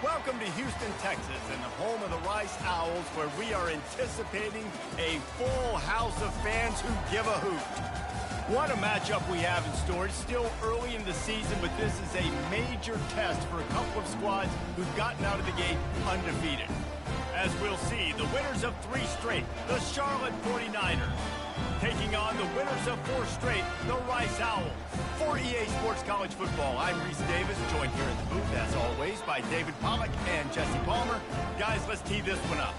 Welcome to Houston, Texas, and the home of the Rice Owls, where we are anticipating a full house of fans who give a hoot. What a matchup we have in store. It's still early in the season, but this is a major test for a couple of squads who've gotten out of the gate undefeated. As we'll see, the winners of 3 straight, the Charlotte 49ers, taking on the winners of 4 straight, the Rice Owls. For EA Sports College Football, I'm Reese Davis, joined here in the booth, as always, by David Pollack and Jesse Palmer. Guys, let's tee this one up.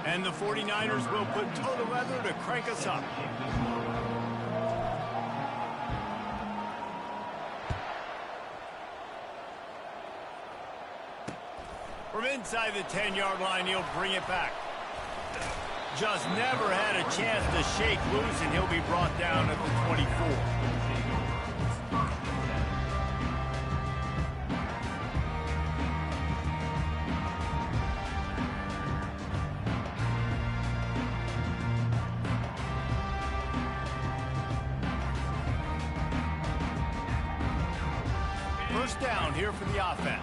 And the 49ers will put toe to leather to crank us up. From inside the 10-yard line, he'll bring it back. Just never had a chance to shake loose, and he'll be brought down at the 24. First down here for the offense.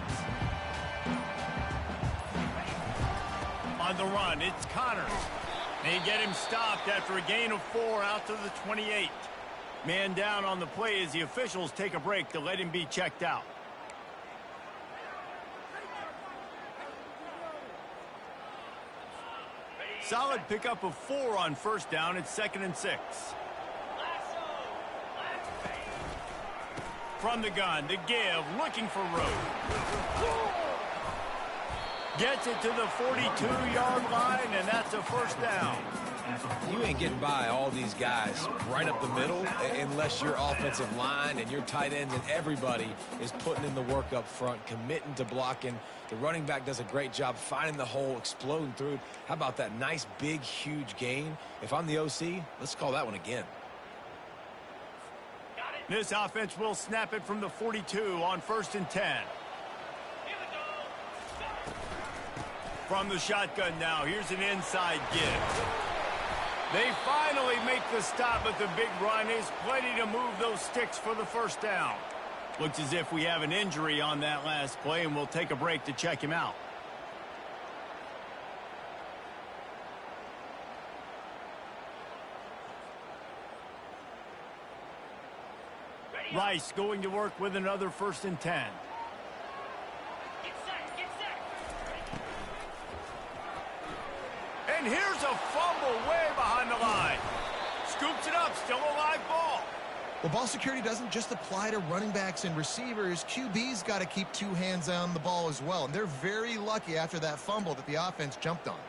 On the run, it's Connors. They get him stopped after a gain of 4 out to the 28. Man down on the play as the officials take a break to let him be checked out. Solid pickup of 4 on first down. It's 2nd and 6. From the gun, the give, looking for Rhodes. Gets it to the 42-yard line, and that's a first down. You ain't getting by all these guys right up the middle unless your offensive line and your tight end and everybody is putting in the work up front, committing to blocking. The running back does a great job finding the hole, exploding through it. How about that nice, big, huge gain? If I'm the OC, let's call that one again. This offense will snap it from the 42 on 1st and 10. From the shotgun now, here's an inside give. They finally make the stop, but the big run is plenty to move those sticks for the first down. Looks as if we have an injury on that last play, and we'll take a break to check him out. Rice going to work with another 1st and 10. And here's a fumble way behind the line. Scoops it up, still a live ball. Well, ball security doesn't just apply to running backs and receivers. QB's got to keep 2 hands on the ball as well. And they're very lucky after that fumble that the offense jumped on.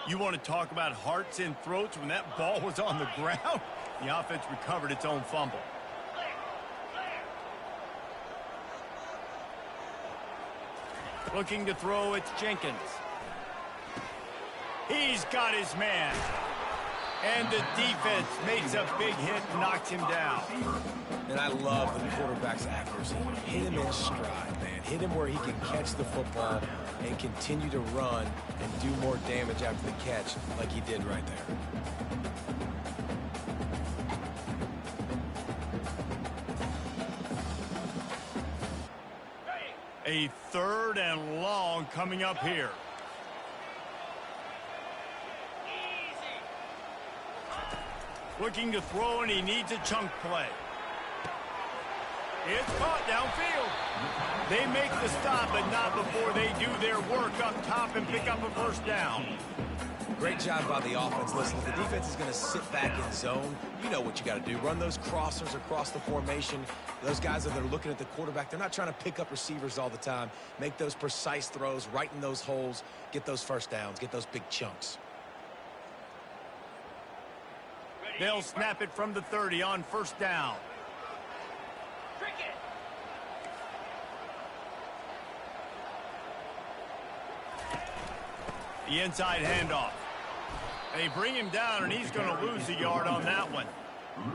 You want to talk about hearts and throats when that ball was on the ground? The offense recovered its own fumble. Looking to throw, it's Jenkins. He's got his man. And the defense makes a big hit and knocks him down. And I love the quarterback's accuracy. Hit him in stride, man. Hit him where he can catch the football and continue to run and do more damage after the catch like he did right there. A 3rd and long coming up here. Looking to throw, and he needs a chunk play. It's caught downfield. They make the stop, but not before they do their work up top and pick up a first down. Great job by the offense. Listen, if the defense is going to sit back in zone, you know what you got to do. Run those crossers across the formation. Those guys that are looking at the quarterback, they're not trying to pick up receivers all the time. Make those precise throws, right in those holes, get those first downs, get those big chunks. They'll snap it from the 30 on 1st down. The inside handoff. They bring him down, and he's going to lose a yard on that one.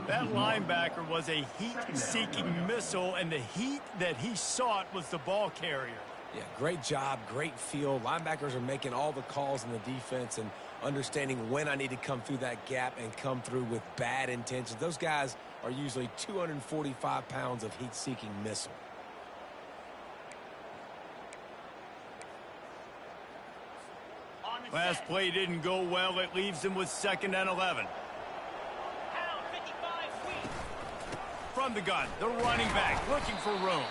That linebacker was a heat-seeking missile, and the heat that he sought was the ball carrier. Yeah, great job, great feel. Linebackers are making all the calls in the defense and understanding when I need to come through that gap and come through with bad intentions. Those guys are usually 245 pounds of heat-seeking missile. Last play didn't go well. It leaves them with 2nd and 11. From the gun, the running back looking for room.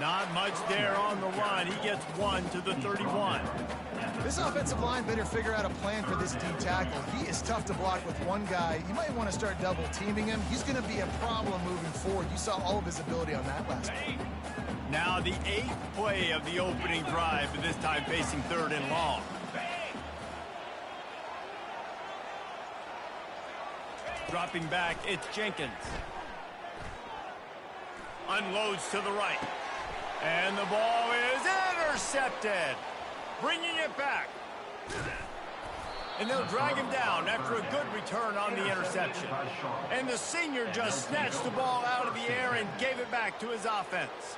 Not much there on the run. He gets 1 to the 31. This offensive line better figure out a plan for this D tackle. He is tough to block with one guy. You might want to start double teaming him. He's going to be a problem moving forward. You saw all of his ability on that last play. Now the 8th play of the opening drive, but this time facing 3rd and long. Dropping back, it's Jenkins. Unloads to the right. And the ball is intercepted. Bringing it back. And they'll drag him down after a good return on the interception. And the senior just snatched the ball out of the air and gave it back to his offense.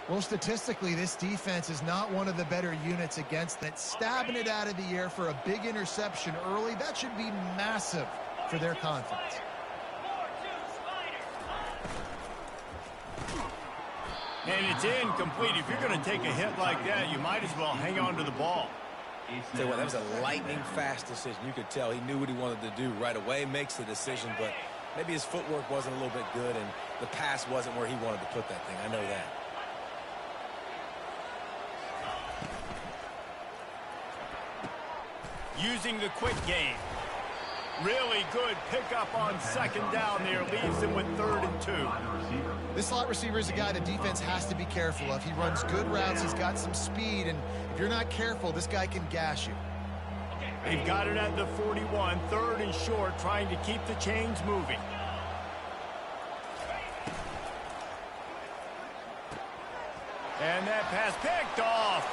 Well, statistically, this defense is not one of the better units against that. Stabbing it out of the air for a big interception early, that should be massive for their confidence. And it's incomplete. If you're going to take a hit like that, you might as well hang on to the ball. Tell you what, that was a lightning-fast decision. You could tell he knew what he wanted to do right away, makes the decision, but maybe his footwork wasn't a little bit good, and the pass wasn't where he wanted to put that thing. I know that. Using the quick game. Really good pickup on 2nd down there. Leaves him with 3rd and 2. This slot receiver is a guy the defense has to be careful of. He runs good routes. He's got some speed, and if you're not careful, this guy can gash you. They've got it at the 41, 3rd and short, trying to keep the chains moving. And that pass picked off.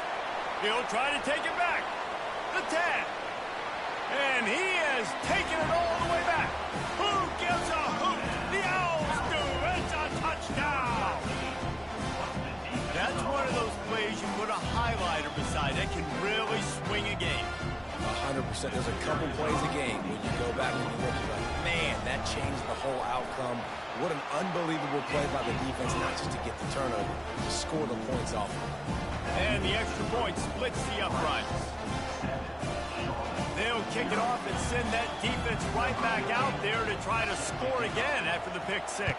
He'll try to take it back. The 10. And he has taken it all the way back. Who gives a hoot? The Owls do. It's a touchdown. That's one of those plays you put a highlighter beside it. Can really swing a game. 100%. There's a couple plays a game when you go back and you look at it. Man, that changed the whole outcome. What an unbelievable play by the defense, not just to get the turnover, to score the points off. And the extra point splits the uprights. They'll kick it off and send that defense right back out there to try to score again after the pick 6.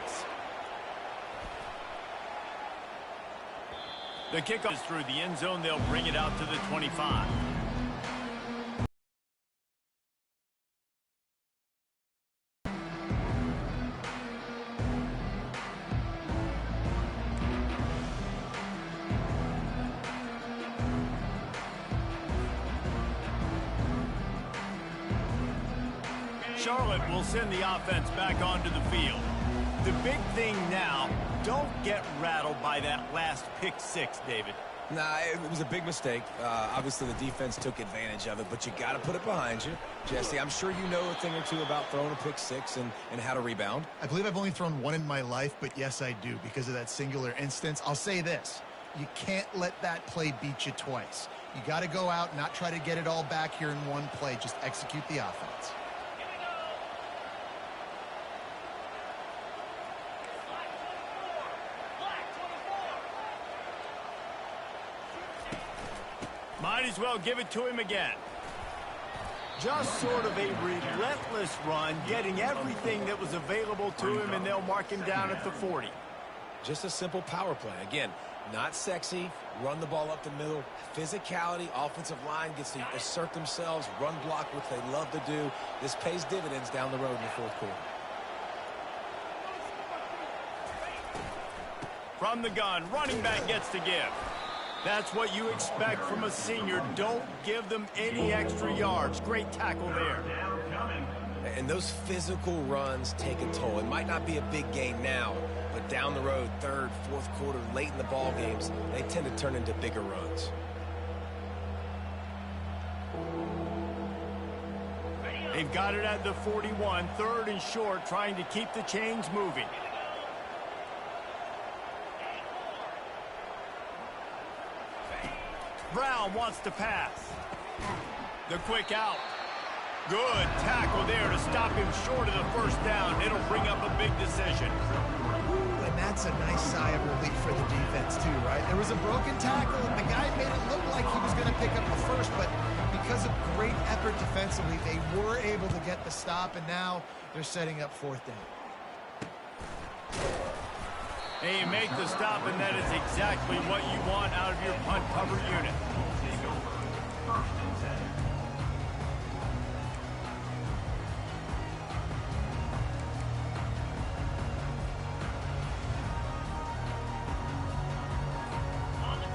The kickoff is through the end zone. They'll bring it out to the 25. Charlotte will send the offense back onto the field. The big thing now, don't get rattled by that last pick 6, David. Nah, it was a big mistake. Obviously, the defense took advantage of it, but you got to put it behind you. Jesse, I'm sure you know a thing or two about throwing a pick 6 and how to rebound. I believe I've only thrown one in my life, but yes, I do because of that singular instance. I'll say this. You can't let that play beat you twice. You got to go out and not try to get it all back here in one play. Just execute the offense. Might as well give it to him again. Just sort of a relentless run, getting everything that was available to him, and they'll mark him down at the 40. Just a simple power play. Again, not sexy, run the ball up the middle. Physicality, offensive line gets to assert themselves, run block, which they love to do. This pays dividends down the road in the 4th quarter. From the gun, running back gets to give. That's what you expect from a senior. Don't give them any extra yards. Great tackle there. And those physical runs take a toll. It might not be a big gain now, but down the road, 3rd, 4th quarter, late in the ball games, they tend to turn into bigger runs. A They've got it at the 41, 3rd and short, trying to keep the chains moving. Brown wants to pass. The quick out. Good tackle there to stop him short of the first down. It'll bring up a big decision. And that's a nice sigh of relief for the defense too, right? There was a broken tackle, and the guy made it look like he was going to pick up the first, but because of great effort defensively, they were able to get the stop, and now they're setting up 4th down. And you make the stop, and that is exactly what you want out of your punt cover unit.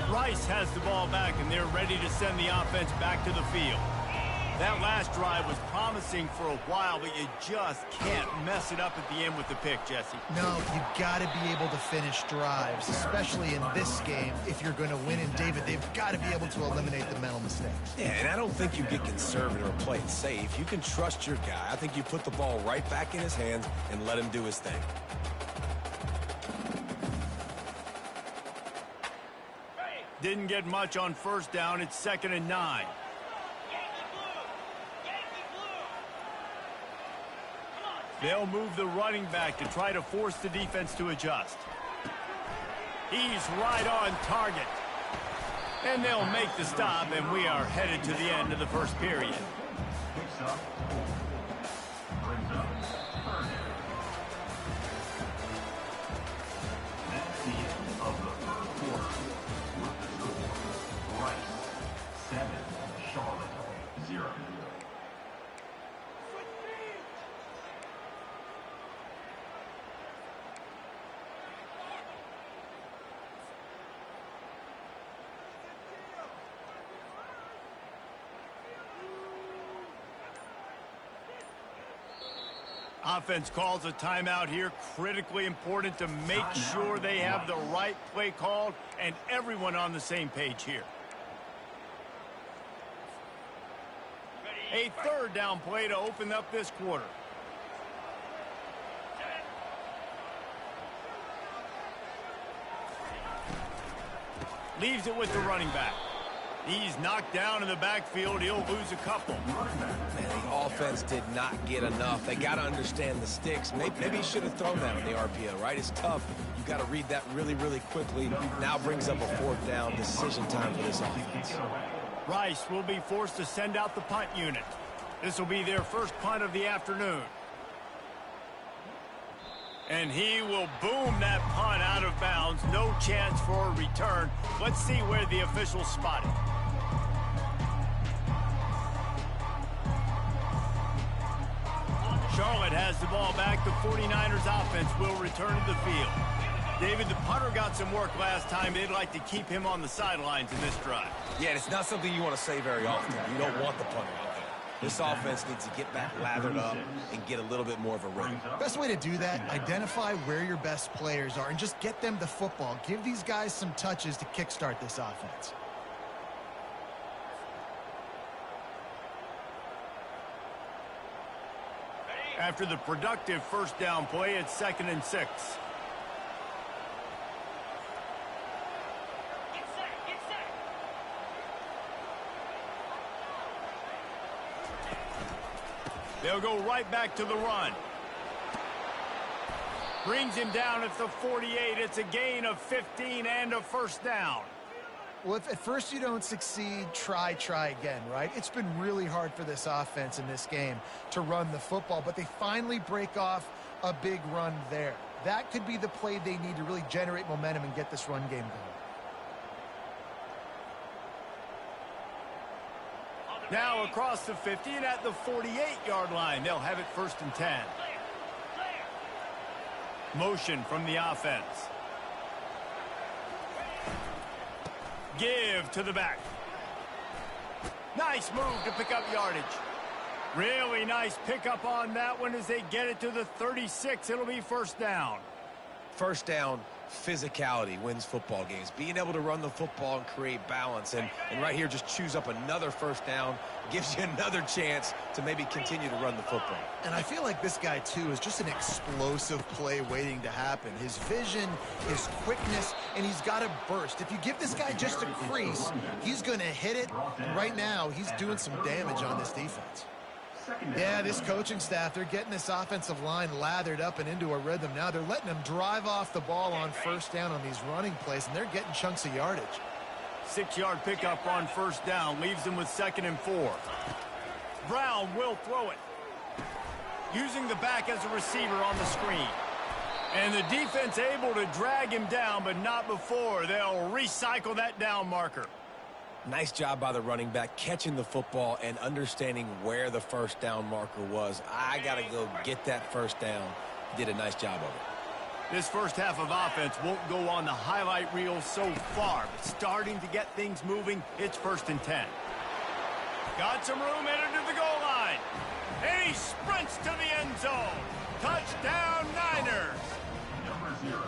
Rice has the ball back, and they're ready to send the offense back to the field. That last drive was promising for a while, but you just can't mess it up at the end with the pick, Jesse. No, you've got to be able to finish drives, especially in this game. If you're going to win, and David, they've got to be able to eliminate the mental mistakes. Yeah, and I don't think you get conservative or play it safe. You can trust your guy. I think you put the ball right back in his hands and let him do his thing. Didn't get much on 1st down. It's 2nd and 9. They'll move the running back to try to force the defense to adjust. He's right on target. And they'll make the stop, and we are headed to the end of the first period. That's the end of the first quarter. With the score, Rice 7, Charlotte 0. Offense calls a timeout here. Critically important to make sure they have the right play called and everyone on the same page here. A 3rd down play to open up this quarter. Leaves it with the running back. He's knocked down in the backfield. He'll lose a couple. Man, the offense did not get enough. They got to understand the sticks. Maybe he should have thrown that on the RPO, right? It's tough. You got to read that really, really quickly. Now brings up a 4th down decision time for this offense. Rice will be forced to send out the punt unit. This will be their first punt of the afternoon. And he will boom that punt out of bounds. No chance for a return. Let's see where the officials spot it. Charlotte has the ball back. The 49ers offense will return to the field. David, the punter got some work last time. They'd like to keep him on the sidelines in this drive. Yeah, it's not something you want to say very often. You don't want the punter out there. This offense needs to get back lathered up and get a little bit more of a rhythm. Best way to do that, identify where your best players are and just get them the football. Give these guys some touches to kickstart this offense. After the productive 1st down play, it's 2nd and 6. They'll go right back to the run. Brings him down at the 48. It's a gain of 15 and a 1st down. Well, if at first you don't succeed, try again, right? It's been really hard for this offense in this game to run the football, but they finally break off a big run there. That could be the play they need to really generate momentum and get this run game going. Now across the 50 and at the 48-yard line. They'll have it 1st and 10. Motion from the offense. Give to the back. Nice move to pick up yardage. Really nice pickup on that one as they get it to the 36. It'll be 1st down. 1st down, physicality wins football games. Being able to run the football and create balance. And right here, just choose up another first down, gives you another chance to maybe continue to run the football. And I feel like this guy, too, is just an explosive play waiting to happen. His vision, his quickness, and he's got a burst. If you give this guy just a crease, he's going to hit it. And right now, he's doing some damage on this defense. Yeah, this coaching staff, they're getting this offensive line lathered up and into a rhythm now. They're letting them drive off the ball on first down on these running plays, and they're getting chunks of yardage. 6-yard pickup on first down leaves them with 2nd and 4. Brown will throw it, using the back as a receiver on the screen. And the defense able to drag him down, but not before they'll recycle that down marker. Nice job by the running back catching the football and understanding where the first down marker was. I got to go get that first down. He did a nice job of it. This first half of offense won't go on the highlight reel so far, but starting to get things moving, it's 1st and 10. Got some room headed to the goal line. And he sprints to the end zone. Touchdown, Niners. Number 0.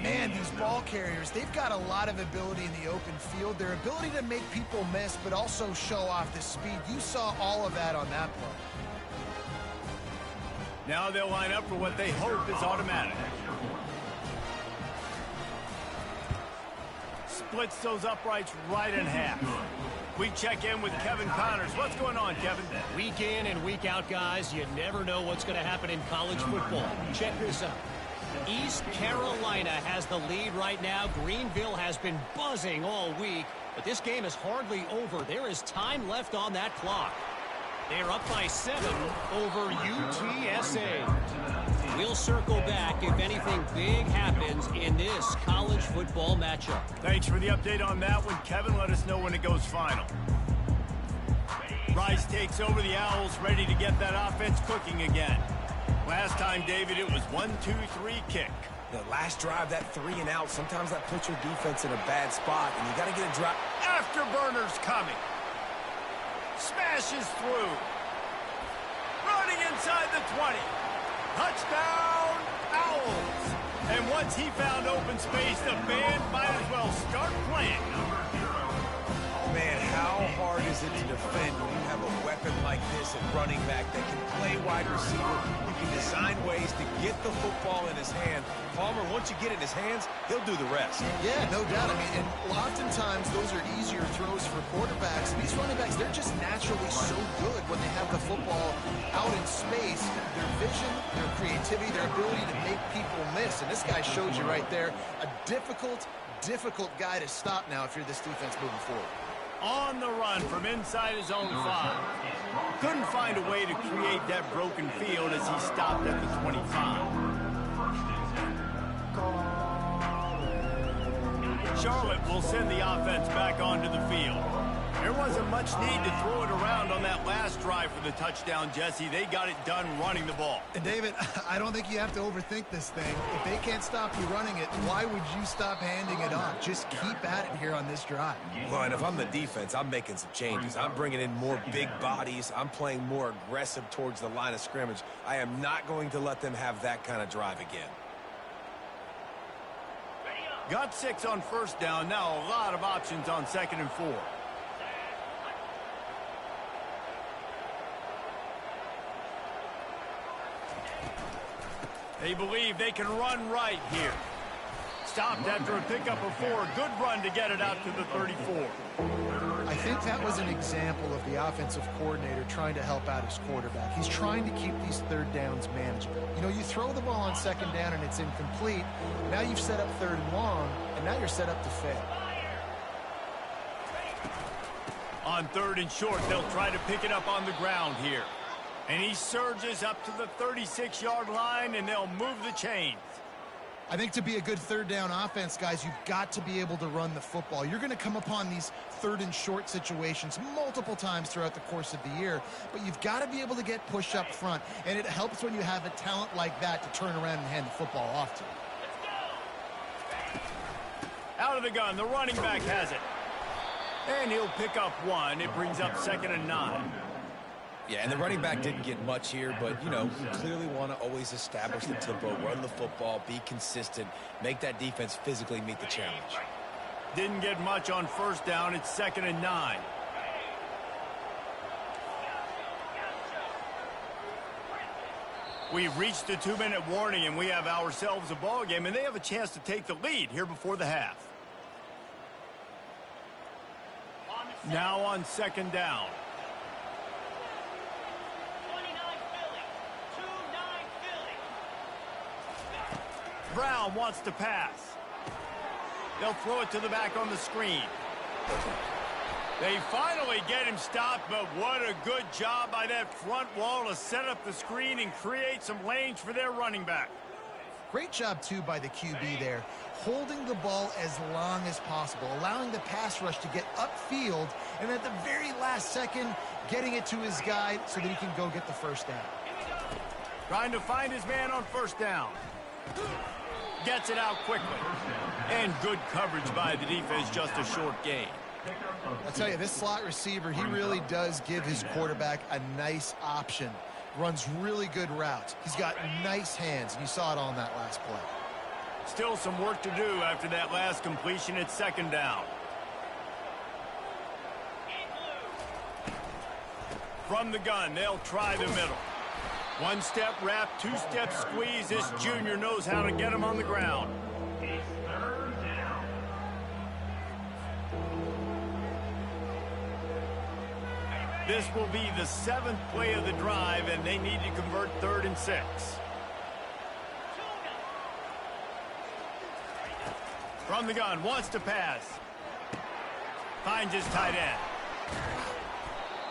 Man, these ball carriers, they've got a lot of ability in the open field. Their ability to make people miss, but also show off the speed. You saw all of that on that play. Now they'll line up for what they hope is automatic. Splits those uprights right in half. We check in with Kevin Connors. What's going on, Kevin? Week in and week out, guys, you never know what's going to happen in college football. Check this out. East Carolina has the lead right now. Greenville has been buzzing all week, but this game is hardly over. There is time left on that clock. They're up by 7 over UTSA. We'll circle back if anything big happens in this college football matchup. Thanks for the update on that one, Kevin. Let us know when it goes final. Rice takes over the Owls, ready to get that offense cooking again. Last time, David, it was 1-2-3 kick. The last drive, that 3 and out, sometimes that puts your defense in a bad spot, and you got to get a drop. Afterburner's coming. Smashes through. Running inside the 20. Touchdown, Owls. And once he found open space, the band might as well start playing. Man, how hard is it to defend when you have a weapon like this at running back that can play wide receiver? You can design ways to get the football in his hand. Palmer, once you get it in his hands, he'll do the rest. Yeah, no doubt. I mean, and oftentimes those are easier throws for quarterbacks. These running backs, they're just naturally so good when they have the football out in space. Their vision, their creativity, their ability to make people miss. And this guy showed you right there, a difficult guy to stop now if you're this defense moving forward. On the run from inside his own 5. Couldn't find a way to create that broken field as he stopped at the 25. Charlotte will send the offense back onto the field. There wasn't much need to throw it around on that last drive for the touchdown, Jesse. They got it done running the ball. And David, I don't think you have to overthink this thing. If they can't stop you running it, why would you stop handing it off? Just keep at it here on this drive. Well, and if I'm the defense, I'm making some changes. I'm bringing in more big bodies. I'm playing more aggressive towards the line of scrimmage. I am not going to let them have that kind of drive again. Got 6 on first down. Now a lot of options on 2nd and 4. They believe they can run right here. Stopped after a pickup of 4. Good run to get it out to the 34. I think that was an example of the offensive coordinator trying to help out his quarterback. He's trying to keep these third downs manageable. You know, you throw the ball on 2nd down and it's incomplete. Now you've set up 3rd and long, and now you're set up to fail. On 3rd and short, they'll try to pick it up on the ground here. And he surges up to the 36-yard line, and they'll move the chains. I think to be a good 3rd down offense, guys, you've got to be able to run the football. You're going to come upon these 3rd and short situations multiple times throughout the course of the year, but you've got to be able to get push up front, and it helps when you have a talent like that to turn around and hand the football off to. Out of the gun, the running back has it. And he'll pick up 1. It brings up 2nd and 9. Yeah, and the running back didn't get much here, but, you know, you clearly want to always establish the tempo, run the football, be consistent, make that defense physically meet the challenge. Didn't get much on first down. It's 2nd and 9. We've reached the 2-minute warning, and we have ourselves a ball game, and they have a chance to take the lead here before the half. Now on 2nd down. Brown wants to pass. They'll throw it to the back on the screen. They finally get him stopped, but what a good job by that front wall to set up the screen and create some lanes for their running back. Great job, too, by the QB there, holding the ball as long as possible, allowing the pass rush to get upfield, and at the very last second, getting it to his guy so that he can go get the first down. Trying to find his man on first down. Gets it out quickly. And good coverage by the defense, just a short gain. I'll tell you, this slot receiver, he really does give his quarterback a nice option. Runs really good routes. He's got nice hands, and you saw it on that last play. Still some work to do after that last completion at 2nd down. From the gun, they'll try the middle. One-step wrap, two-step squeeze. This junior knows how to get him on the ground. This will be the 7th play of the drive, and they need to convert 3rd and 6. From the gun, wants to pass. Finds his tight end.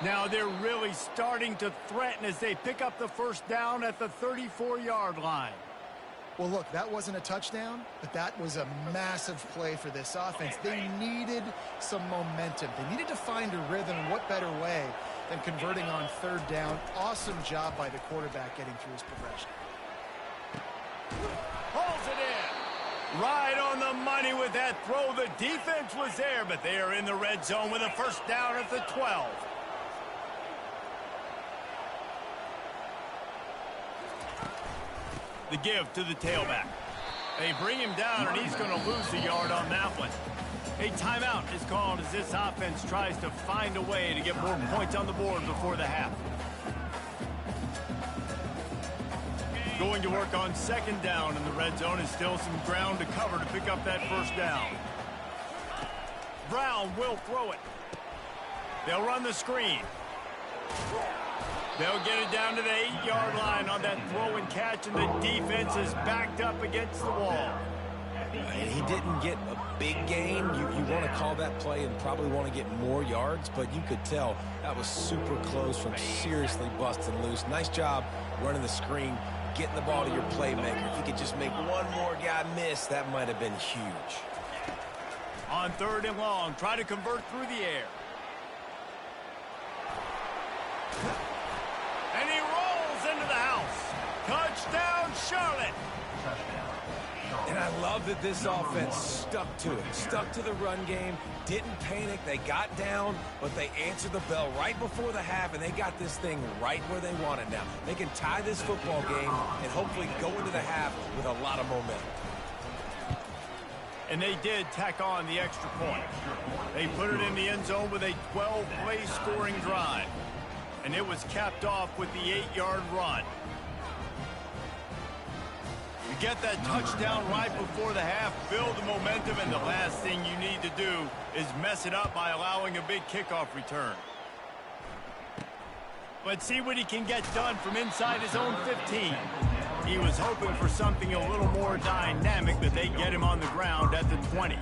Now they're really starting to threaten as they pick up the first down at the 34-yard line. Well, look, that wasn't a touchdown, but that was a massive play for this offense. They needed some momentum. They needed to find a rhythm, and what better way than converting on 3rd down. Awesome job by the quarterback getting through his progression. Pulls it in. Right on the money with that throw. The defense was there, but they are in the red zone with a first down at the 12. The give to the tailback. They bring him down, and he's going to lose a yard on that one. A timeout is called as this offense tries to find a way to get more points on the board before the half. Going to work on 2nd down in the red zone, and still some ground to cover to pick up that first down. Brown will throw it. They'll run the screen. They'll get it down to the 8-yard line on that throw and catch, and the defense is backed up against the wall. And he didn't get a big gain. You want to call that play and probably want to get more yards, but you could tell that was super close from seriously busting loose. Nice job running the screen, getting the ball to your playmaker. If you could just make one more guy miss, that might have been huge. On 3rd and long, try to convert through the air. And he rolls into the house. Touchdown, Charlotte. And I love that this offense stuck to it, stuck to the run game, didn't panic. They got down, but they answered the bell right before the half, and they got this thing right where they want it now. They can tie this football game and hopefully go into the half with a lot of momentum. And they did tack on the extra point. They put it in the end zone with a 12-play scoring drive. And it was capped off with the 8-yard run. You get that touchdown right before the half, build the momentum, and the last thing you need to do is mess it up by allowing a big kickoff return. Let's see what he can get done from inside his own 15. He was hoping for something a little more dynamic, but they get him on the ground at the 20.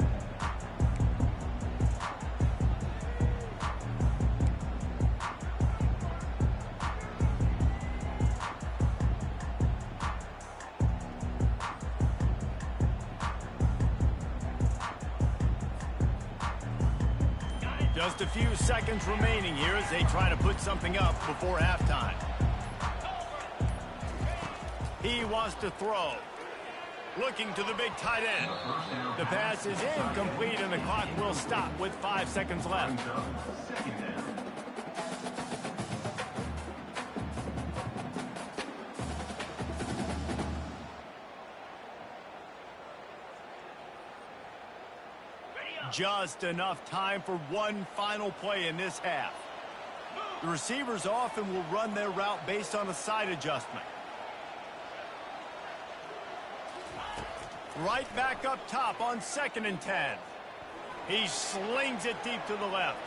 Just a few seconds remaining here as they try to put something up before halftime. He wants to throw. Looking to the big tight end. The pass is incomplete, and the clock will stop with 5 seconds left. Just enough time for one final play in this half. The receivers often will run their route based on a side adjustment. Right back up top on 2nd and 10. He slings it deep to the left.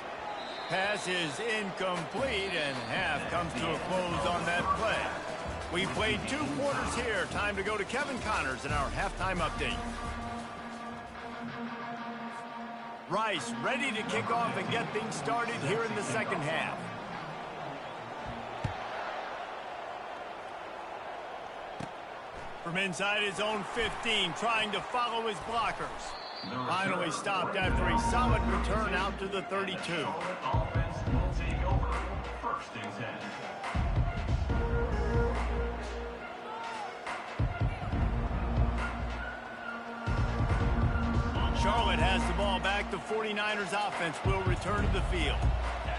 Pass is incomplete, and half comes to a close on that play. We played 2 quarters here. Time to go to Kevin Connors in our halftime update. Rice ready to kick off and get things started here in the second half. From inside his own 15, trying to follow his blockers. Finally stopped after a solid return out to the 32. Offense will take over. 1st and 10. Charlotte has the ball back. The 49ers offense will return to the field.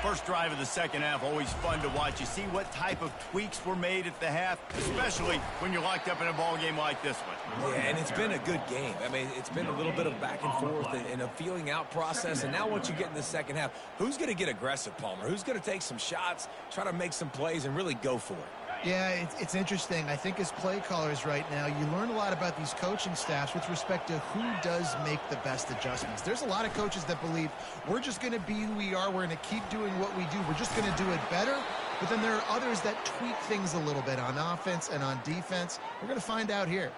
First drive of the second half, always fun to watch. You see what type of tweaks were made at the half, especially when you're locked up in a ball game like this one. Yeah, and it's been a good game. I mean, it's been a little bit of back and forth and a feeling out process. And now once you get in the second half, who's going to get aggressive, Palmer? Who's going to take some shots, try to make some plays, and really go for it? Yeah, it's interesting. I think as play callers right now, you learn a lot about these coaching staffs with respect to who does make the best adjustments. There's a lot of coaches that believe we're just going to be who we are. We're going to keep doing what we do. We're just going to do it better. But then there are others that tweak things a little bit on offense and on defense. We're going to find out here.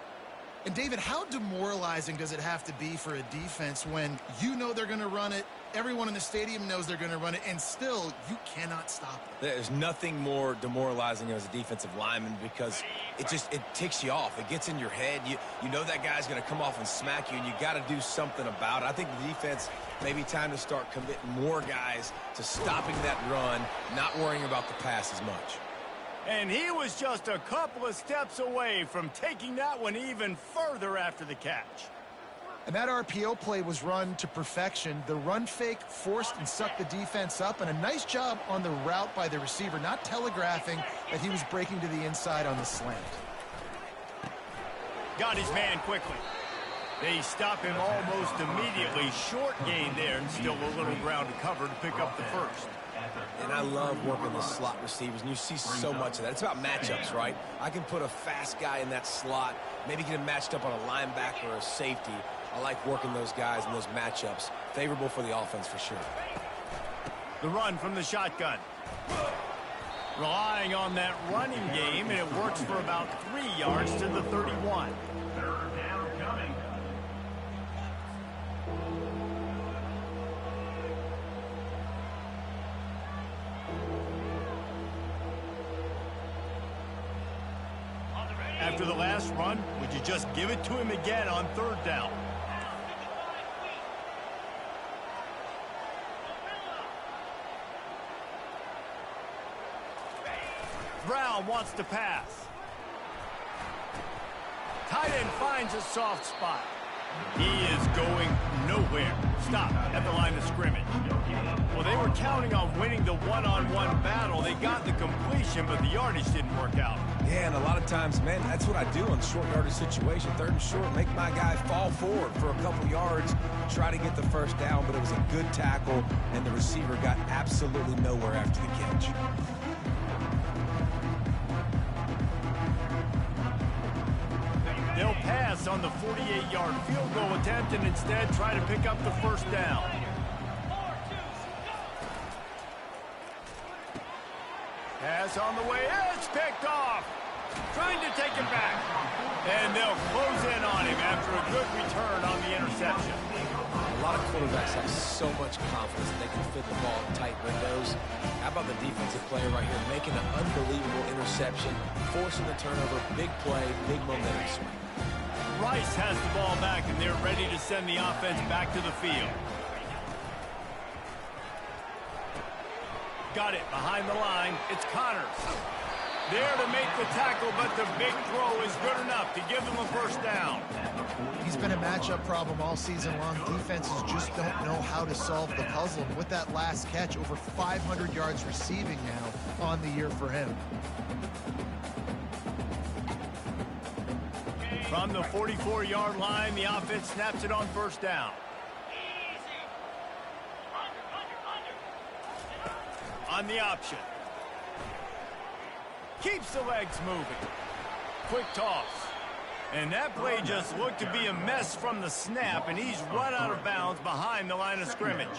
And, David, how demoralizing does it have to be for a defense when you know they're going to run it, everyone in the stadium knows they're going to run it, and still you cannot stop it? There's nothing more demoralizing as a defensive lineman because it ticks you off. It gets in your head. You know that guy's going to come off and smack you, and you got to do something about it. I think the defense maybe time to start committing more guys to stopping that run, not worrying about the pass as much. And he was just a couple of steps away from taking that one even further after the catch. And that RPO play was run to perfection. The run fake forced and sucked the defense up, and a nice job on the route by the receiver, not telegraphing that he was breaking to the inside on the slant. Got his man quickly. They stop him almost immediately. Short gain there, and still a little ground to cover to pick up the first. And I love working the slot receivers, and you see so much of that. It's about matchups, right? I can put a fast guy in that slot, maybe get him matched up on a linebacker or a safety. I like working those guys in those matchups. Favorable for the offense for sure. The run from the shotgun. Relying on that running game, and it works for about 3 yards to the 31. 3rd down coming. After the last run, would you just give it to him again on 3rd down? Brown wants to pass. Tight end finds a soft spot. He is going nowhere. Stop at the line of scrimmage. Well, they were counting on winning the one-on-one battle. They got the completion, but the yardage didn't work out. Yeah, and a lot of times, man, that's what I do on short yardage situation. 3rd and short, make my guy fall forward for a couple yards, try to get the first down, but it was a good tackle, and the receiver got absolutely nowhere after the catch. They'll pass on the 48-yard field goal attempt and instead try to pick up the first down. Pass on the way. It's picked off. Trying to take it back. And they'll close in on him after a good return on the interception. A lot of quarterbacks have so much confidence that they can fit the ball in tight windows. How about the defensive player right here making an unbelievable interception, forcing the turnover, big play, big momentum swing. Rice has the ball back, and they're ready to send the offense back to the field. Got it behind the line. It's Connors. There to make the tackle, but the big throw is good enough to give them a first down. He's been a matchup problem all season long. Defenses just don't know how to solve the puzzle. And with that last catch, over 500 yards receiving now on the year for him. From the 44-yard line, the offense snaps it on first down. On the option. Keeps the legs moving. Quick toss. And that play just looked to be a mess from the snap, and he's run out of bounds behind the line of scrimmage.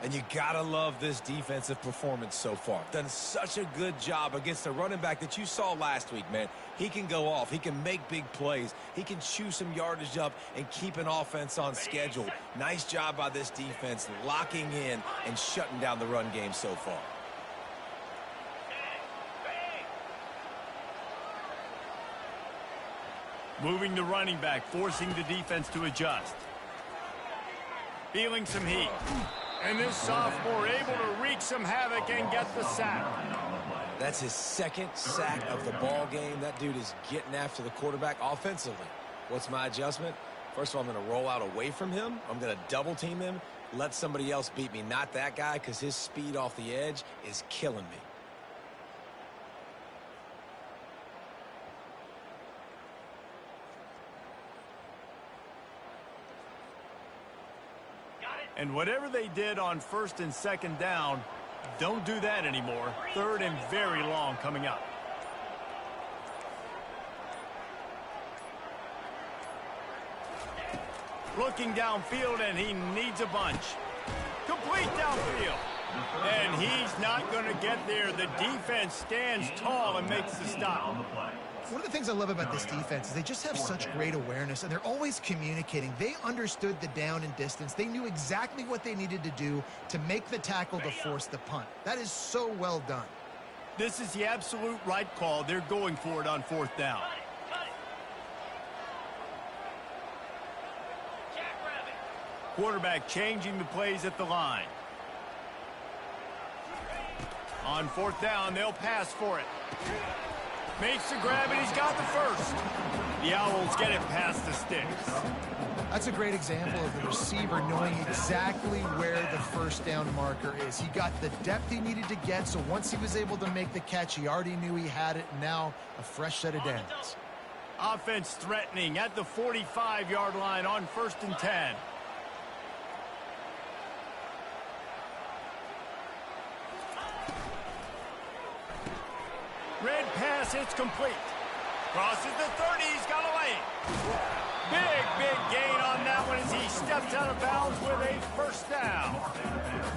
And you gotta love this defensive performance so far. Done such a good job against the running back that you saw last week, man. He can go off. He can make big plays. He can chew some yardage up and keep an offense on schedule. Nice job by this defense locking in and shutting down the run game so far. Moving the running back, forcing the defense to adjust. Feeling some heat. And this sophomore able to wreak some havoc and get the sack. That's his second sack of the ball game. That dude is getting after the quarterback offensively. What's my adjustment? First of all, I'm going to roll out away from him. I'm going to double team him. Let somebody else beat me, not that guy, because his speed off the edge is killing me. And whatever they did on first and second down, don't do that anymore. Third and very long coming up. Looking downfield, and he needs a bunch. Complete downfield. And he's not going to get there. The defense stands tall and makes the stop. One of the things I love about this defense is they just have such great awareness, and they're always communicating. They understood the down and distance. They knew exactly what they needed to do to make the tackle to force the punt. That is so well done. This is the absolute right call. They're going for it on fourth down. Quarterback changing the plays at the line. On fourth down, they'll pass for it. Makes the grab, and he's got the first. The Owls get it past the sticks. That's a great example of the receiver knowing exactly where the first down marker is. He got the depth he needed to get, so once he was able to make the catch, he already knew he had it, and now a fresh set of downs. Offense threatening at the 45-yard line on first and 10. Red pass, it's complete. Crosses the 30, he's got a lane. Big gain on that one as he steps out of bounds with a first down.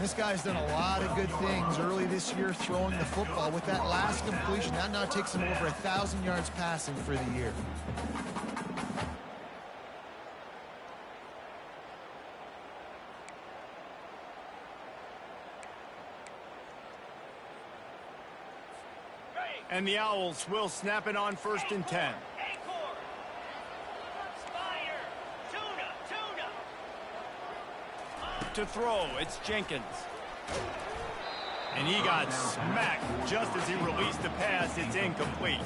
This guy's done a lot of good things early this year throwing the football. With that last completion, that now takes him over 1,000 yards passing for the year. And the Owls will snap it on first and 10. To throw, it's Jenkins. And he got smacked just as he released the pass. It's incomplete.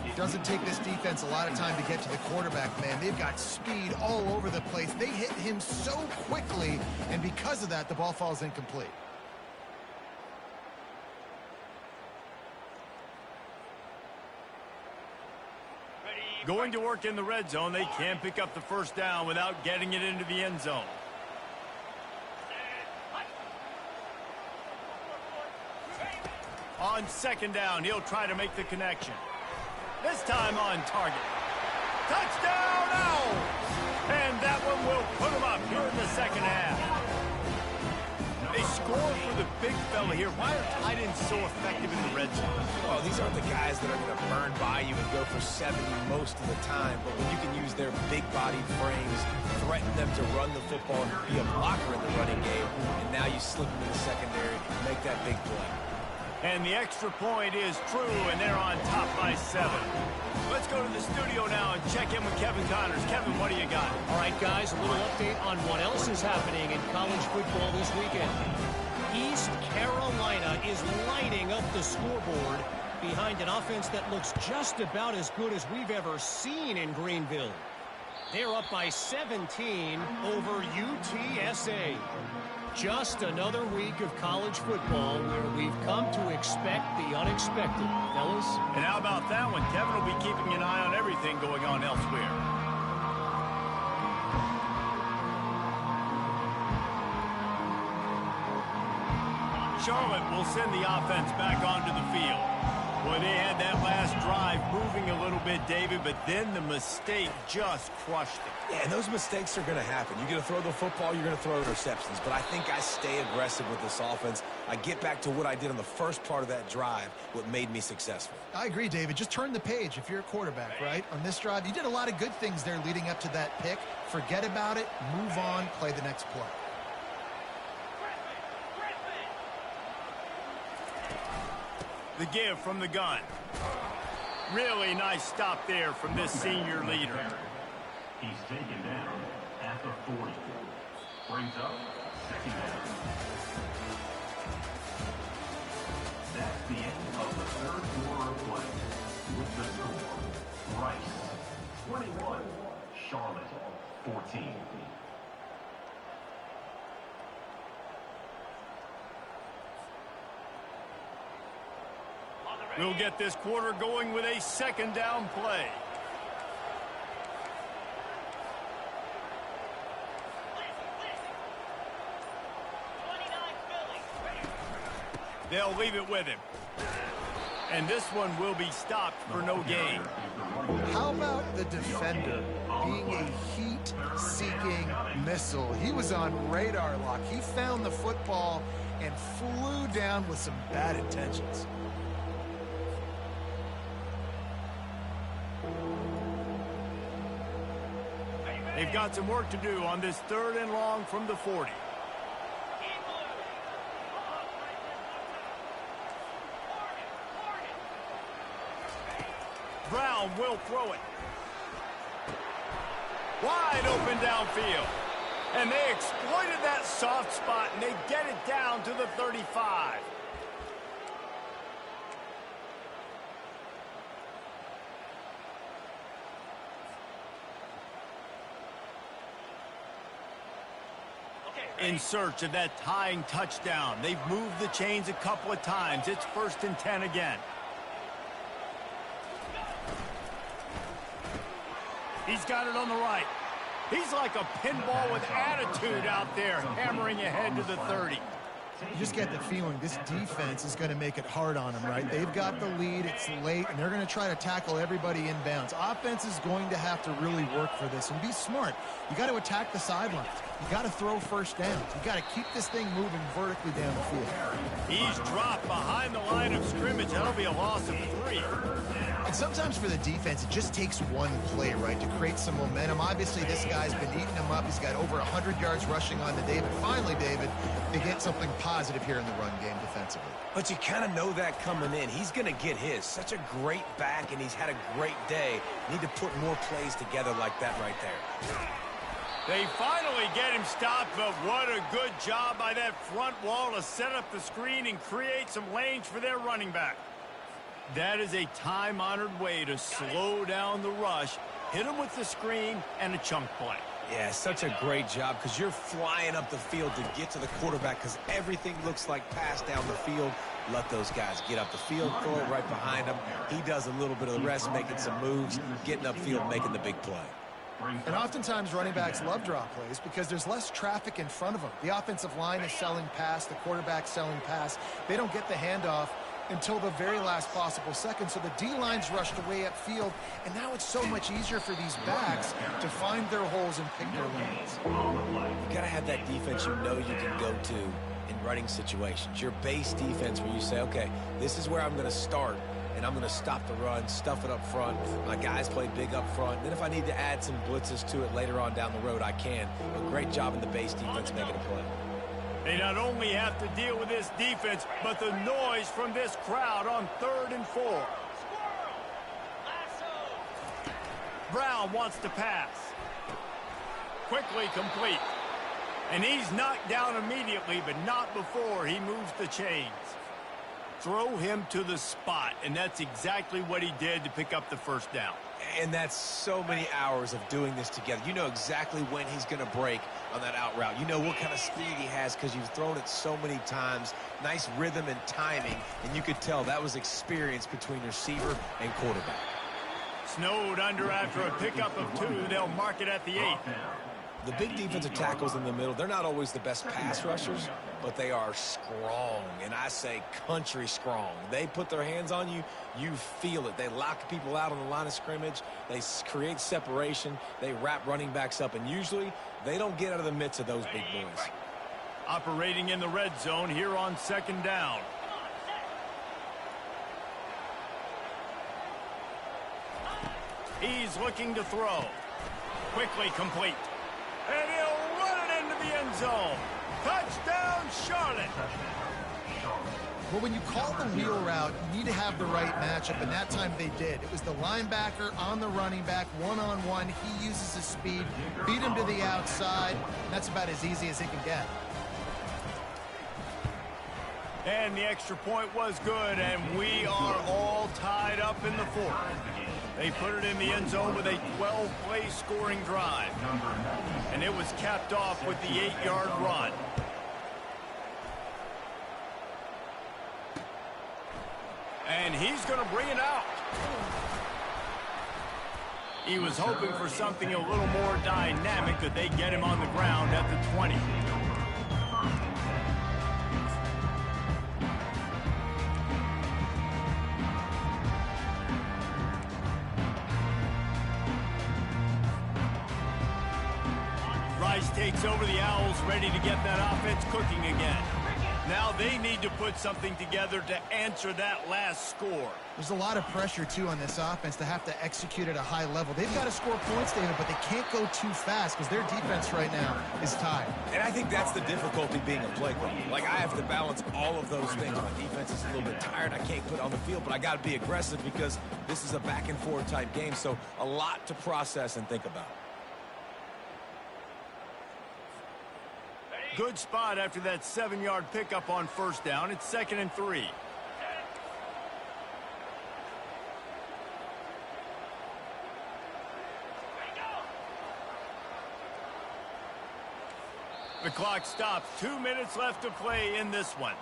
It doesn't take this defense a lot of time to get to the quarterback, man. They've got speed all over the place. They hit him so quickly, and because of that, the ball falls incomplete. Going to work in the red zone. They can't pick up the first down without getting it into the end zone. On second down, he'll try to make the connection. This time on target. Touchdown, Owls! And that one will put them up here in the second half. They score for the big fella here. Why are tight ends so effective in the red zone? Well, these aren't the guys that are going to burn by you and go for 70 most of the time, but when you can use their big-bodied frames, threaten them to run the football and be a blocker in the running game, and now you slip them in the secondary, make that big play. And the extra point is true, and they're on top by 7. Let's go to the studio now and check in with Kevin Connors. Kevin, what do you got? All right, guys, a little update on what else is happening in college football this weekend. East Carolina is lighting up the scoreboard behind an offense that looks just about as good as we've ever seen in Greenville. They're up by 17 over UTSA. Just another week of college football where we've come to expect the unexpected, fellas. And how about that one? Kevin will be keeping an eye on everything going on elsewhere. Charlotte will send the offense back onto the field. Well, they had that last drive moving a little bit, David, but then the mistake just crushed it. Yeah, and those mistakes are going to happen. You're going to throw the football, you're going to throw interceptions. But I think I stay aggressive with this offense. I get back to what I did on the first part of that drive, what made me successful. I agree, David. Just turn the page if you're a quarterback, right? On this drive, you did a lot of good things there leading up to that pick. Forget about it, move on, play the next play. The give from the gun. Really nice stop there from this senior leader. He's taken down at the 40. Brings up second down. That's the end of the third quarter of play. With the score, Rice 21, Charlotte 14. We'll get this quarter going with a second down play. They'll leave it with him. And this one will be stopped for no gain. How about the defender being a heat-seeking missile? He was on radar lock. He found the football and flew down with some bad intentions. They've got some work to do on this 3rd and long from the 40. Brown will throw it. Wide open downfield. And they exploited that soft spot, and they get it down to the 35. In search of that tying touchdown. They've moved the chains a couple of times. It's 1st and 10 again. He's got it on the right. He's like a pinball with attitude out there, hammering ahead to the 30. You just get the feeling this defense is going to make it hard on them, right? They've got the lead, it's late, and they're going to try to tackle everybody inbounds. Offense is going to have to really work for this and be smart. You got to attack the sidelines. You got to throw first downs. You got to keep this thing moving vertically down the field. He's dropped behind the line of scrimmage. That'll be a loss of 3. And sometimes for the defense, it just takes one play, right, to create some momentum. Obviously, this guy's been eating them up. He's got over 100 yards rushing on the day. But finally, David, they get something positive here in the run game defensively. But you kind of know that coming in. He's going to get his. Such a great back, and he's had a great day. Need to put more plays together like that right there. They finally get him stopped, but what a good job by that front wall to set up the screen and create some lanes for their running back. That is a time-honored way to slow down the rush, hit him with the screen, and a chunk play. Yeah, such a great job because you're flying up the field to get to the quarterback because everything looks like pass down the field. Let those guys get up the field, throw it right behind him. He does a little bit of the rest, making some moves, getting upfield, making the big play. And oftentimes running backs love draw plays because there's less traffic in front of them. The offensive line is selling pass, the quarterback's selling pass. They don't get the handoff until the very last possible second. So the D-line's rushed away upfield, and now it's so much easier for these backs to find their holes and pick their lanes. You got to have that defense you know you can go to in running situations. Your base defense where you say, okay, this is where I'm going to start, and I'm going to stop the run, stuff it up front. My guys play big up front. Then if I need to add some blitzes to it later on down the road, I can. But great job in the base defense making a play. They not only have to deal with this defense, but the noise from this crowd on 3rd and 4. Brown wants to pass. Quickly complete. And he's knocked down immediately, but not before he moves the chains. Throw him to the spot, and that's exactly what he did to pick up the first down. And that's so many hours of doing this together. You know exactly when he's going to break on that out route. You know what kind of speed he has because you've thrown it so many times. Nice rhythm and timing, and you could tell that was experience between receiver and quarterback. Snowed under after a pickup of 2. They'll mark it at the 8. The big defensive tackles in the middle, they're not always the best pass rushers, but they are strong, and I say country strong. They put their hands on you, you feel it. They lock people out on the line of scrimmage. They create separation. They wrap running backs up, and usually they don't get out of the midst of those big boys. Operating in the red zone here on second down. He's looking to throw. Quickly complete. And he'll run it into the end zone. Touchdown, Charlotte. Well, when you call the wheel route, you need to have the right matchup, and that time they did. It was the linebacker on the running back, one-on-one. He uses his speed, beat him to the outside, and that's about as easy as it can get. And the extra point was good, and we are all tied up in the fourth. They put it in the end zone with a 12-play scoring drive. And it was capped off with the 8-yard run. And he's going to bring it out. He was hoping for something a little more dynamic. Could they get him on the ground at the 20? Rice takes over the Owls, ready to get that offense cooking again. Now they need to put something together to answer that last score. There's a lot of pressure, too, on this offense to have to execute at a high level. They've got to score points, David, but they can't go too fast because their defense right now is tied. And I think that's the difficulty being a play caller. Like, I have to balance all of those things. My defense is a little bit tired. I can't put it on the field, but I got to be aggressive because this is a back-and-forth type game, so a lot to process and think about. Good spot after that 7-yard pickup on first down. It's 2nd and 3. The clock stops. 2 minutes left to play in this one.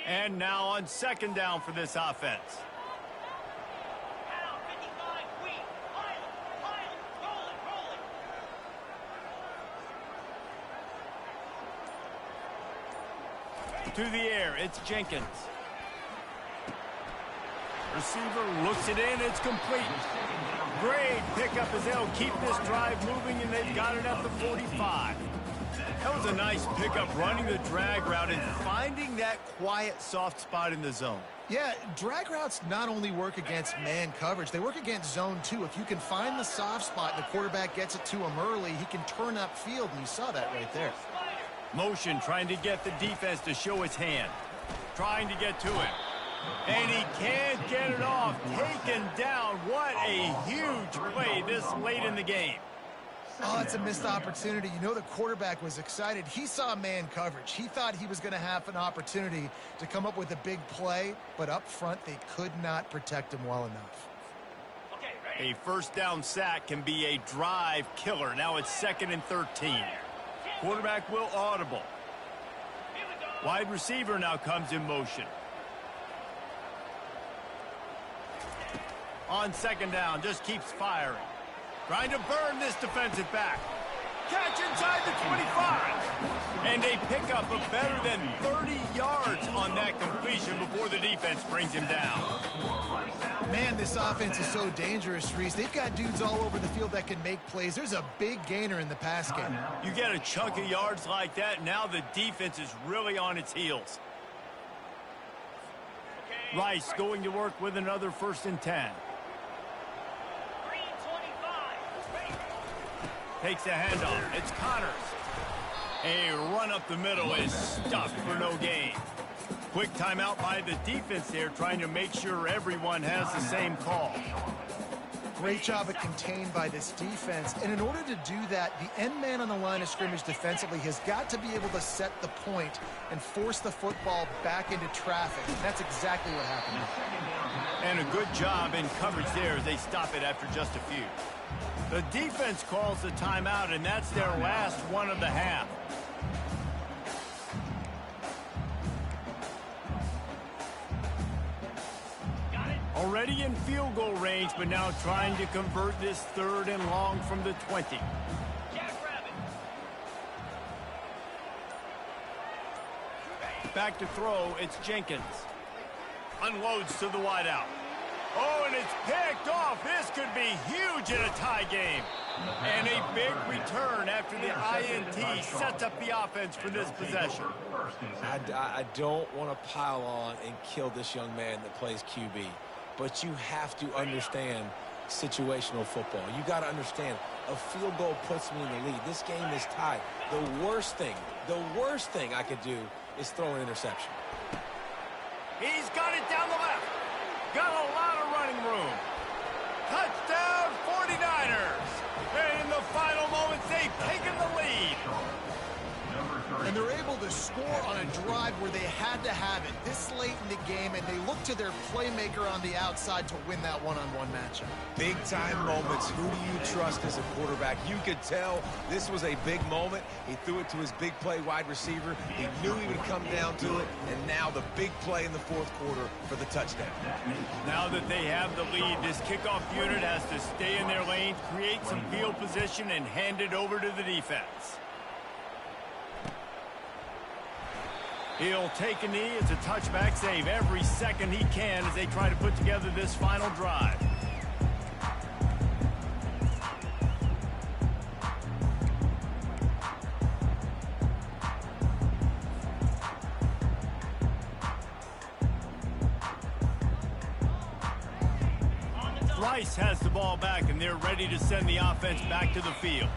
And now on 2nd down for this offense. To the air, it's Jenkins. Receiver looks it in, it's complete. Great pickup as they'll keep this drive moving, and they've got it at the 45. That was a nice pickup, running the drag route and finding that quiet, soft spot in the zone. Yeah, drag routes not only work against man coverage, they work against zone too. If you can find the soft spot and the quarterback gets it to him early, he can turn upfield, and you saw that right there. Motion trying to get the defense to show his hand. Trying to get to him. And he can't get it off. Taken down. What a huge play this late in the game. Oh, it's a missed opportunity. You know, the quarterback was excited. He saw man coverage. He thought he was going to have an opportunity to come up with a big play, but up front they could not protect him well enough. A first down sack can be a drive killer. Now it's 2nd and 13. Quarterback will audible. Wide receiver now comes in motion. On 2nd down, just keeps firing. Trying to burn this defensive back. Catch inside the 25. And a pickup of better than 30 yards on that completion before the defense brings him down. Man, this offense is so dangerous, Reese. They've got dudes all over the field that can make plays. There's a big gainer in the pass game. You get a chunk of yards like that, now the defense is really on its heels. Rice going to work with another 1st and 10. Takes a handoff. It's Connors. A run up the middle is stuffed for no gain. Quick timeout by the defense there, trying to make sure everyone has the same call. Great job of contained by this defense. And in order to do that, the end man on the line of scrimmage defensively has got to be able to set the point and force the football back into traffic. And that's exactly what happened. And a good job in coverage there as they stop it after just a few. The defense calls the timeout, and that's their last one of the half. Already in field goal range, but now trying to convert this 3rd and long from the 20. Back to throw, it's Jenkins. Unloads to the wideout. Oh, and it's picked off. This could be huge in a tie game. And a big return after the INT sets up the offense for this possession. I don't want to pile on and kill this young man that plays QB. But you have to understand situational football. You got to understand, a field goal puts me in the lead. This game is tied. The worst thing I could do is throw an interception. He's got it down the left. Got a lot of running room. Touchdown 49ers. And in the final moments, they've taken the lead. And they're able to score on a drive where they had to have it this late in the game, and they look to their playmaker on the outside to win that one-on-one matchup. Big-time moments. Who do you trust as a quarterback? You could tell this was a big moment. He threw it to his big play wide receiver. He knew he would come down to it, and now the big play in the 4th quarter for the touchdown. Now that they have the lead, this kickoff unit has to stay in their lane, create some field position, and hand it over to the defense. He'll take a knee. It's a touchback save every second he can as they try to put together this final drive. Rice has the ball back, and they're ready to send the offense back to the field.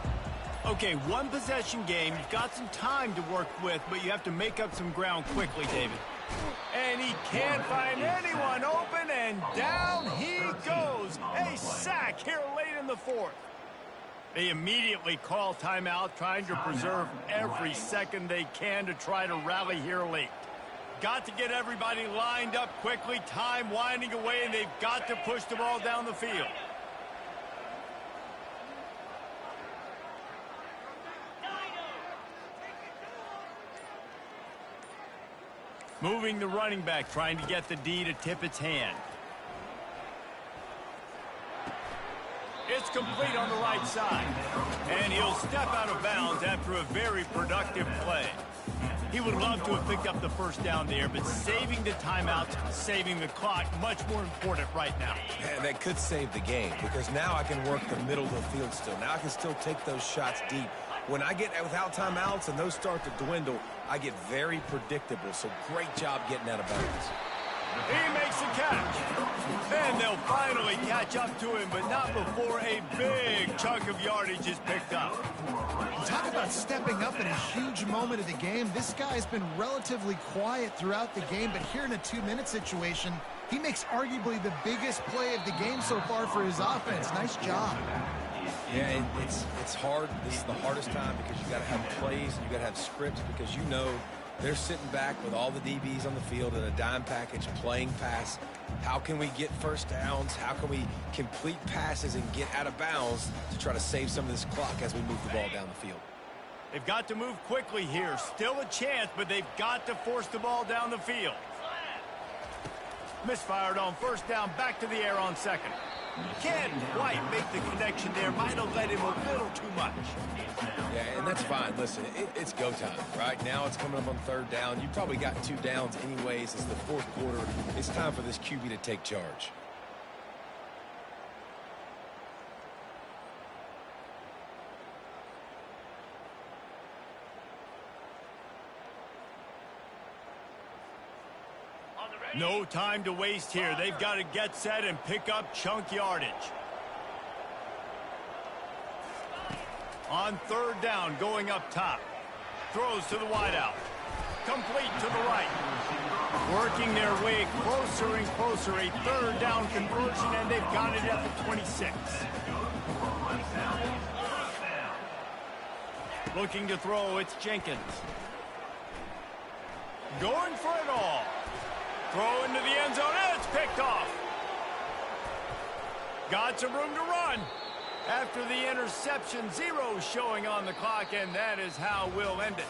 Okay, one possession game. You've got some time to work with, but you have to make up some ground quickly, David. And he can't find anyone open, and down he goes. A sack here late in the 4th. They immediately call timeout, trying to preserve every second they can to try to rally here late. Got to get everybody lined up quickly, time winding away, and they've got to push the ball down the field. Moving the running back, trying to get the D to tip its hand. It's complete on the right side. And he'll step out of bounds after a very productive play. He would love to have picked up the first down there, but saving the timeouts, saving the clock, much more important right now. And that could save the game, because now I can work the middle of the field still. Now I can still take those shots deep. When I get without timeouts and those start to dwindle, I get very predictable. So great job getting out of bounds. He makes the catch. And they'll finally catch up to him, but not before a big chunk of yardage is picked up. Talk about stepping up in a huge moment of the game. This guy's been relatively quiet throughout the game, but here in a 2-minute situation, he makes arguably the biggest play of the game so far for his offense. Nice job. Yeah, it's hard. This is the hardest time because you got to have plays and you got to have scripts, because you know they're sitting back with all the DBs on the field in a dime package playing pass. How can we get first downs? How can we complete passes and get out of bounds to try to save some of this clock as we move the ball down the field? They've got to move quickly here. Still a chance, but they've got to force the ball down the field. Misfired on first down, back to the air on second. Can't quite make the connection there. Might have let him a little too much. Yeah, and that's fine. Listen, it's go time. Right now it's coming up on third down. You probably got 2 downs anyways. It's the 4th quarter. It's time for this QB to take charge. No time to waste here. They've got to get set and pick up chunk yardage. On third down, going up top. Throws to the wideout. Complete to the right. Working their way closer and closer, a third down conversion, and they've got it at the 26. Looking to throw, it's Jenkins. Going for it all. Throw into the end zone, and it's picked off. Got some room to run. After the interception, 0 showing on the clock, and that is how we'll end it.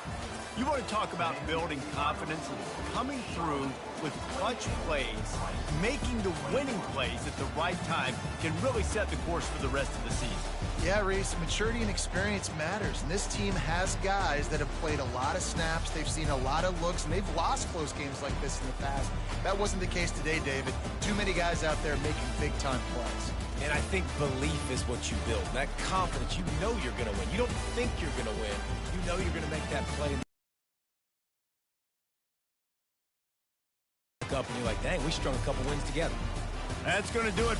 You want to talk about building confidence and coming through with clutch plays, making the winning plays at the right time can really set the course for the rest of the season. Yeah, Reese, maturity and experience matters, and this team has guys that have played a lot of snaps, they've seen a lot of looks, and they've lost close games like this in the past. That wasn't the case today, David. Too many guys out there making big-time plays. And I think belief is what you build. That confidence, you know you're going to win. You don't think you're going to win. You know you're going to make that play. Up and you're like, dang, we strung a couple wins together. That's going to do it